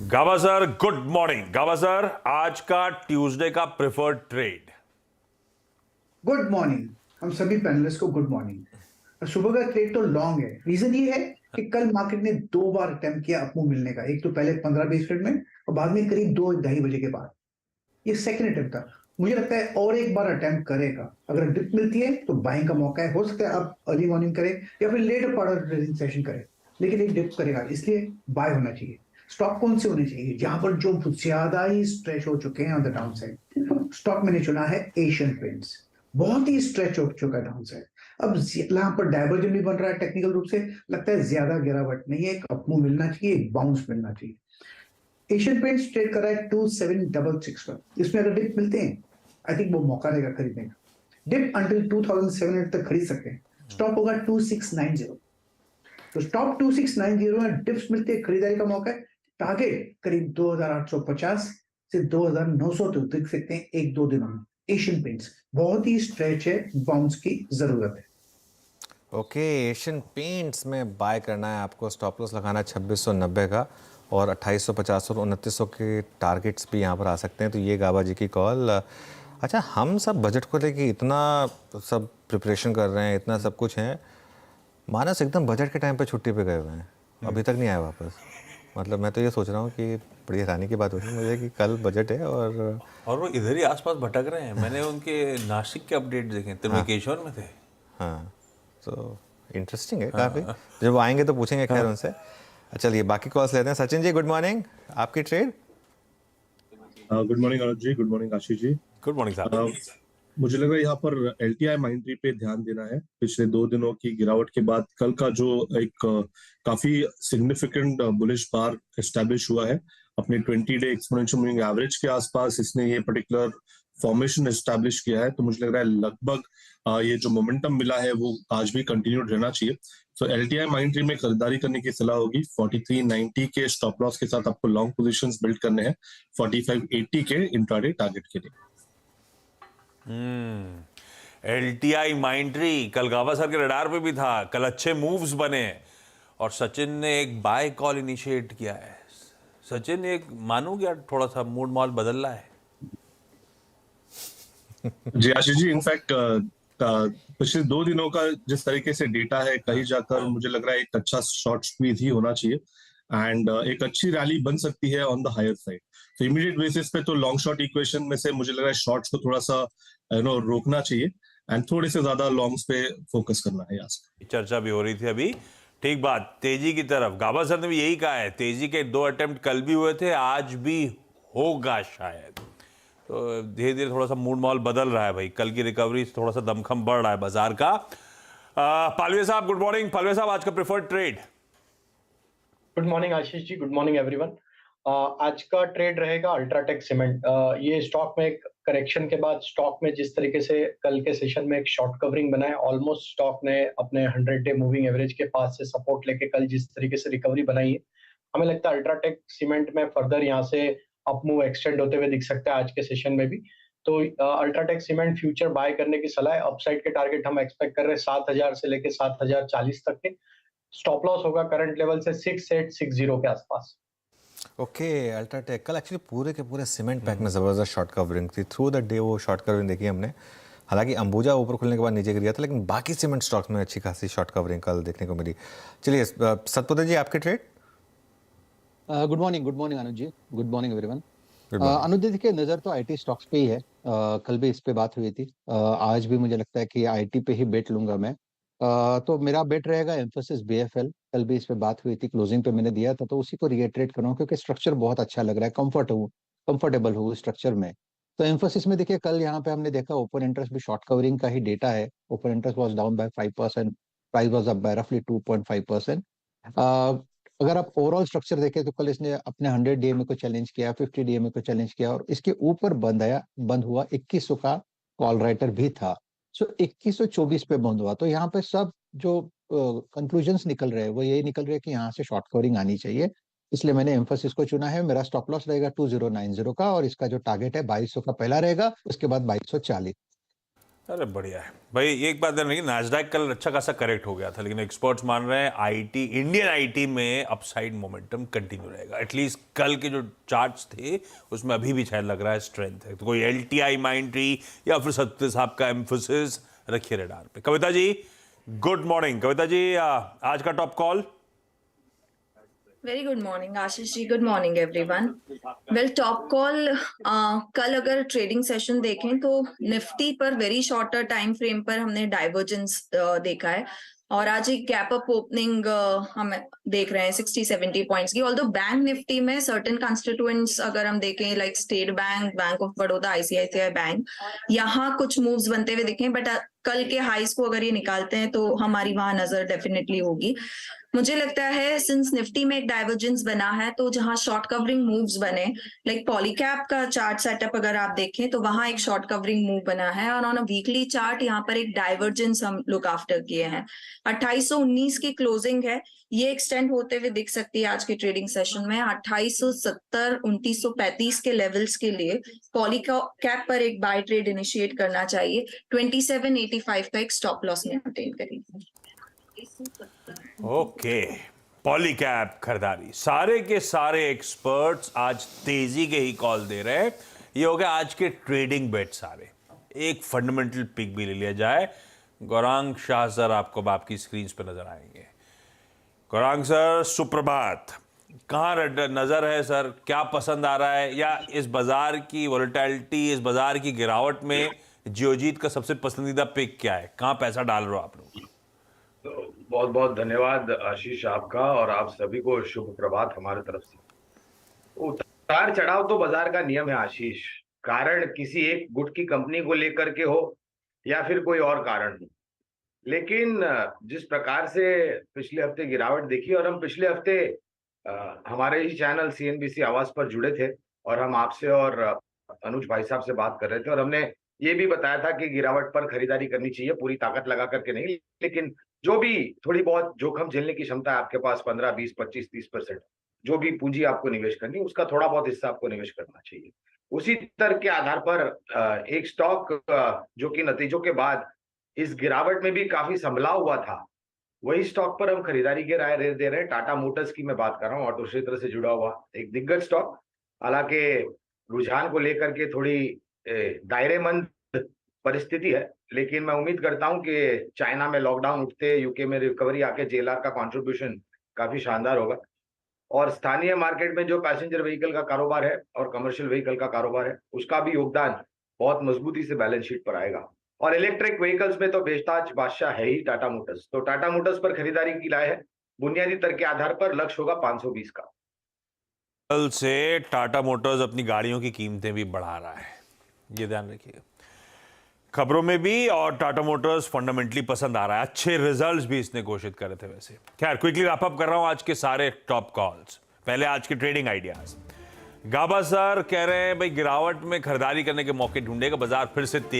गावा sir, good morning. गावा sir, आज का ट्यूसडे का प्रेफर्ड ट्रेड। Good morning. हम सभी पैनलिस्ट को गुड मॉर्निंग। सुबह का ट्रेड तो लॉन्ग है। रीजन ये है कि कल मार्केट ने 2 बार अटेम्प्ट किया अपमूव मिलने का। एक तो पहले 15-20 मिनट में और बाद में करीब 2-2:30 बजे के बाद। ये सेकंड अटेम्प्ट था। मुझे लगता है और एक बार अटेम्प्ट करेगा। अगर डिप मिलती है तो बाइंग का मौका है। हो सकता है आप अर्ली मॉर्निंग करें या फिर latter part of trading session करें, लेकिन एक डिप करेगा, इसलिए बाय होना चाहिए। स्टॉक कौन से होने चाहिए जहां पर जो ज्यादा ही स्ट्रेच हो चुके हैं on the down side? Stock मैंने चुना है एशियन पेंट्स। बहुत ही स्ट्रेच हो चुका है डाउन साइड। अब यहाँ पर डाइवर्जन भी बन रहा है टेक्निकल रूप से। लगता है ज्यादा गिरावट नहीं है, एक अपमूव मिलना चाहिए, एक बाउंस मिलना चाहिए। एशियन पेंट्स ट्रेड कर रहा है 2766 पर। इसमें अगर डिप मिलते हैं, आई थिंक वो मौका रहेगा खरीदने का। डिप अंटिल 2700 तक खरीद सकते हैं। स्टॉप होगा 2690। तो स्टॉप 2690 में डिप्स मिलते हैं, खरीदारी का मौका है। टारगेट करीब 2850 से 2900 तक दिख सकते हैं एक दो दिनों में। एशियन पेंट्स बहुत ही स्ट्रेच है, बाउंस की जरूरत है। ओके, एशियन पेंट्स में बाय करना है आपको। स्टॉप लॉस लगाना है 2690 का और 2850 और 2900 के टारगेट्स भी यहाँ पर आ सकते हैं। तो ये गाबा जी की कॉल। अच्छा, हम सब बजट को लेके इतना सब प्रिपरेशन कर रहे हैं, इतना सब कुछ है। मानस एकदम बजट के टाइम पे छुट्टी पे गए हुए हैं, अभी तक नहीं आया वापस। मतलब मैं तो ये सोच रहा हूँ कि बड़ी हैरानी की बात हो रही है मुझे कि कल बजट है और वो इधर ही आसपास भटक रहे हैं। मैंने उनके नासिक के अपडेट देखे, त्रिमेकेश्वर में थे। हाँ, तो इंटरेस्टिंग है काफ़ी। जब वो आएंगे तो पूछेंगे खैर उनसे। चलिए बाकी कॉल्स लेते हैं। Sachin ji, good morning. आपकी trade? Good morning Anuj ji, good morning Ashish ji. Good morning साहब। मुझे लग रहा है यहाँ पर एलटीआई माइंट्री पे ध्यान देना है। पिछले 2 दिनों की गिरावट के बाद कल का जो एक काफी सिग्निफिकेंट बुलिश बार एस्टैब्लिश हुआ है अपने 20-डे एक्सपोनेंशियल मूविंग एवरेज के आसपास, इसने ये पर्टिकुलर फॉर्मेशन एस्टैब्लिश किया है। तो मुझे लग रहा है लगभग ये जो मोमेंटम मिला है वो आज भी कंटिन्यूड रहना चाहिए। तो एलटीआई माइंट्री में खरीदारी करने की सलाह होगी। 4390 के स्टॉप लॉस के साथ आपको लॉन्ग पोजीशंस बिल्ड करने हैं 4580 के इंट्राडे टारगेट के लिए। एलटीआई माइंट्री कल गावा सर के रडार पे भी था। कल अच्छे मूव्स बने और सचिन ने एक बाय कॉल इनिशिएट किया है। सचिन, एक मानू क्या थोड़ा सा मूड मॉल बदल रहा है? जी आशीष जी, इनफैक्ट पिछले 2 दिनों का जिस तरीके से डेटा है, कहीं जाकर मुझे लग रहा है एक अच्छा शॉर्ट स्क्वीज ही होना चाहिए एंड एक अच्छी रैली बन सकती है ऑन द हायर साइड। तो इमीडिएट बेसिस पे तो लॉन्ग शॉर्ट इक्वेशन में से मुझे लग रहा है शॉर्ट्स को थोड़ा सा रोकना चाहिए एंड थोड़े से ज्यादा लॉन्ग्स पे फोकस करना है यहाँ से। चर्चा भी हो रही थी अभी। ठीक बात, तेजी की तरफ गावा सर ने भी यही कहा है। तेजी के 2 अटेम्प्ट कल भी हुए थे, आज भी होगा शायद। तो धीरे धीरे थोड़ा सा मूड मॉल बदल रहा है भाई। कल की रिकवरी से थोड़ा सा दमखम बढ़ रहा है बाजार का। पालवे साहब, गुड मॉर्निंग। पालवे साहब, आज का preferred trade? Good morning Ashish ji, good morning everyone. आज का ट्रेड रहेगा अल्ट्राटेक सीमेंट। ये स्टॉक में एक करेक्शन के बाद स्टॉक में जिस तरीके से कल के सेशन में एक शॉर्ट कवरिंग बना है, ऑलमोस्ट स्टॉक ने अपने 100-डे मूविंग एवरेज के पास से सपोर्ट लेके कल जिस तरीके से रिकवरी बनाई है, हमें लगता है अल्ट्राटेक सीमेंट में फर्दर यहाँ से अप मूव एक्सटेंड होते हुए दिख सकता है आज के सेशन में भी। तो अल्ट्राटेक सीमेंट फ्यूचर बाय करने की सलाह है। अपसाइड के टारगेट हम एक्सपेक्ट कर रहे हैं 7000 से लेके 7040 तक के। स्टॉप लॉस होगा करंट लेवल से 6860 के आसपास। ओके, अल्ट्राटेक कल एक्चुअली पूरे के पूरे सीमेंट पैक में ज़बरदस्त शॉर्ट कवरिंग थी। थ्रू द डे वो शॉर्ट कवरिंग देखी हमने। हालांकि अंबुजा ऊपर खुलने के बाद नीचे गिर गया था, लेकिन बाकी सीमेंट स्टॉक्स में अच्छी खासी शॉर्ट कवरिंग कल देखने को मिली। चलिए सतपुत्र जी, आपके trade? Good morning Anuj ji, good morning everyone. Good morning. Anuj ji, देखिए नजर तो आईटी स्टॉक्स पे ही है। कल भी इस पे बात हुई थी। आज भी मुझे लगता है कि आईटी पे ही बेट लूंगा मैं। तो मेरा बेट रहेगा एम्फोसिस बीएफएल। कल भी इस पे बात हुई थी, क्लोजिंग पे मैंने दिया था, तो उसी को रिएटरेट कर रहा हूँ क्योंकि स्ट्रक्चर बहुत अच्छा लग रहा है। कंफर्टेबल हूँ स्ट्रक्चर में। तो एम्फोसिस में देखिए कल यहाँ पे हमने देखा ओपन इंटरेस्ट भी शॉर्ट कवरिंग का ही डेटा है। Open interest was down by 5%, price was up by रफली 2.5%। अगर आप ओवरऑल स्ट्रक्चर देखें तो कल इसने अपने 100 डीएमए को चैलेंज किया, 50 डीएमए को चैलेंज किया और इसके ऊपर बंद हुआ 2100 का कॉल राइटर भी था। सो 2124 पे बंद हुआ। तो यहाँ पे सब जो कंक्लूजन्स निकल रहे हैं वो यही निकल रहे हैं कि यहाँ से शॉर्ट कवरिंग आनी चाहिए। इसलिए मैंने एम्फोसिस को चुना है। मेरा स्टॉप लॉस रहेगा 2090 का और इसका जो टारगेट है 2200 का पहला रहेगा, उसके बाद 2240। अरे बढ़िया है भाई। एक बात है, नैस्डैक कल अच्छा खासा करेक्ट हो गया था, लेकिन एक्सपर्ट्स मान रहे हैं आईटी, इंडियन आईटी में अपसाइड मोमेंटम कंटिन्यू रहेगा। एटलीस्ट कल के जो चार्ट्स थे उसमें अभी भी शायद लग रहा है स्ट्रेंथ है। तो कोई एलटीआई माइंट्री या फिर सत्य साहब का एम्फोसिस रखिए रडार पे। Kavita ji good morning. कविता जी आज का top call. Very good morning Ashish ji, good morning everyone. Well top call, कल अगर ट्रेडिंग सेशन देखें तो निफ्टी पर वेरी शॉर्टर टाइम फ्रेम पर हमने डाइवर्जेंस देखा है और आज एक गैप अप ओपनिंग हम देख रहे हैं 60-70 पॉइंट्स की। ऑल्दो बैंक निफ्टी में सर्टेन कंस्टिट्यूएंट्स अगर हम देखें like state bank, bank of Baroda, ICICI bank, यहाँ कुछ मूव्स बनते हुए दिखे, बट कल के हाईस को अगर ये निकालते हैं तो हमारी वहां नजर डेफिनेटली होगी। मुझे लगता है सिंस निफ्टी में एक डाइवर्जेंस बना है तो जहां शॉर्ट कवरिंग मूव्स बने, लाइक पॉलीकैप का चार्ट सेटअप अगर आप देखें तो वहां एक शॉर्ट कवरिंग मूव बना है और ऑन अ वीकली चार्ट यहाँ पर एक डाइवर्जेंस हम लुक आफ्टर किए हैं। 2819 की क्लोजिंग है, ये एक्सटेंड होते हुए दिख सकती है आज के ट्रेडिंग सेशन में। 2870, 2935 के लेवल्स के लिए पॉलीकैप पर एक बाय ट्रेड इनिशिएट करना चाहिए। 2785 का एक स्टॉप लॉस मेंटेन करेंगे। ओके, पॉलीकैप खरीदारी। सारे के सारे एक्सपर्ट्स आज तेजी के ही कॉल दे रहे हैं। ये हो गया आज के ट्रेडिंग बेट सारे। एक फंडामेंटल पिक भी ले लिया जाए। गौरांग शाह सर आपको आपकी स्क्रीन पे नजर आएंगे। गौरांग सर सुप्रभात। कहाँ नजर है सर, क्या पसंद आ रहा है, या इस बाजार की वोलेटिलिटी, इस बाजार की गिरावट में जियोजीत का सबसे पसंदीदा पिक क्या है? कहाँ पैसा डाल रहे हो आप लोग? तो बहुत बहुत धन्यवाद आशीष आपका, और आप सभी को शुभ प्रभात हमारे तरफ से। उतार चढ़ाव तो बाजार का नियम है आशीष। कारण किसी एक गुट की कंपनी को लेकर के हो या फिर कोई और कारण हो, लेकिन जिस प्रकार से पिछले हफ्ते गिरावट देखी, और हम पिछले हफ्ते हमारे ही चैनल सीएनबीसी आवाज पर जुड़े थे और हम आपसे और अनुज भाई साहब से बात कर रहे थे, और हमने ये भी बताया था कि गिरावट पर खरीदारी करनी चाहिए, पूरी ताकत लगा करके नहीं, लेकिन जो भी थोड़ी बहुत जोखिम झेलने की क्षमता है आपके पास 15, 20, 25, 30%, जो भी पूंजी आपको निवेश करनी, उसका थोड़ा बहुत हिस्सा आपको निवेश करना चाहिए। उसी तर्क के आधार पर एक स्टॉक जो कि नतीजों के बाद इस गिरावट में भी काफी संभला हुआ था, वही स्टॉक पर हम खरीदारी की राय दे रहे हैं। टाटा मोटर्स की मैं बात कर रहा हूँ, ऑटो क्षेत्र से जुड़ा हुआ एक दिग्गज स्टॉक। हालांकि रुझान को लेकर के थोड़ी दायरेमंद परिस्थिति है, लेकिन मैं उम्मीद करता हूं कि चाइना में लॉकडाउन उठते, यूके में रिकवरी आके जेएलआर का कंट्रीब्यूशन काफी शानदार होगा, और स्थानीय मार्केट में जो पैसेंजर व्हीकल का कारोबार है और कमर्शियल व्हीकल का कारोबार है, उसका भी योगदान बहुत मजबूती से बैलेंस शीट पर आएगा। और इलेक्ट्रिक व्हीकल्स में तो बेशताज बादशाह है ही टाटा मोटर्स। तो टाटा मोटर्स पर खरीदारी की राय है। बुनियादी तर्क के आधार पर लक्ष्य होगा 520 का। कल से टाटा मोटर्स अपनी गाड़ियों की कीमतें भी बढ़ा रहा है, ये ध्यान रखिएगा। खबरों में भी, और टाटा मोटर्स फंडामेंटली पसंद आ रहा है। अच्छे रिजल्ट्स भी इसने घोषित करे थे। वैसे खैर क्विकली रैप अप कर रहा हूं आज के सारे टॉप कॉल्स। पहले आज के ट्रेडिंग आइडियाज। गाबा सर कह रहे हैं भाई गिरावट में खरीदारी करने के मौके ढूंढेगा बाजार, फिर से तेज